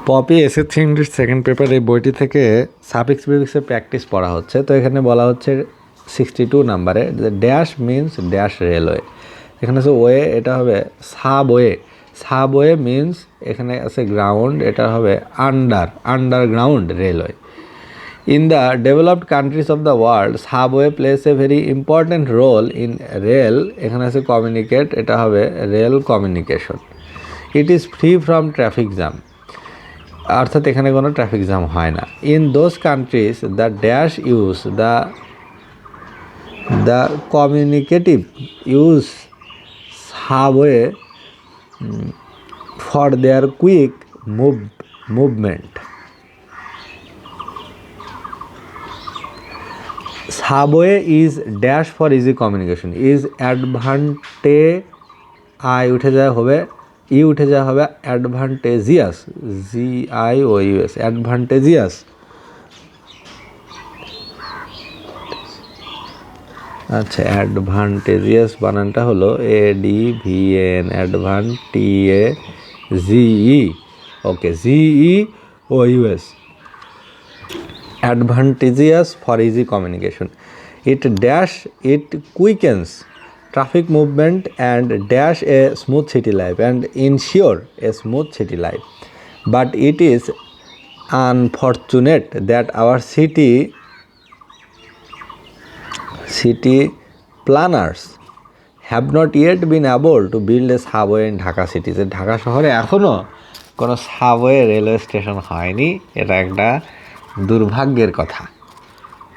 Poppy SSC English second paper এই বইটি থেকে সাফিক্স প্রিফিক্সের প্র্যাকটিস পড়া হচ্ছে। তো এখানে বলা হচ্ছে 62 নাম্বারে ড্যাশ মিন্স ড্যাশ রেলওয়ে। এখানে আছে ওয়ে, এটা হবে সাবওয়ে। সাবওয়ে মিন্স এখানে আছে গ্রাউন্ড, এটা হবে underground railway. In the developed countries of the world, subway plays a very important role in rail, এখানে আছে communicate, এটা হবে rail communication. It is free from traffic jam, অর্থাৎ এখানে কোনো ট্রাফিক জ্যাম হয় না। In those countries, the dash use the communicative use subway for their quick movement. Subway is dash for easy communication. Is advantage I উঠে যায় হবে ই উঠে যায় হবে অ্যাডভান্টেজিয়াস, GIOUS অ্যাডভান্টেজিয়াস। আচ্ছা, অ্যাডভান্টেজিয়াস বানানটা হলো ADVAN অ্যাডভান্টিএজিই, okay GEOUS advantageous for easy communication. It quickens traffic movement and dash a smooth city life and ensure a smooth city life. But it is unfortunate that our city planners have not yet been able to build a subway in Dhaka city. যে ঢাকা শহরে এখনও কোনো subway railway station হয়নি, এটা একটা দুর্ভাগ্যের কথা।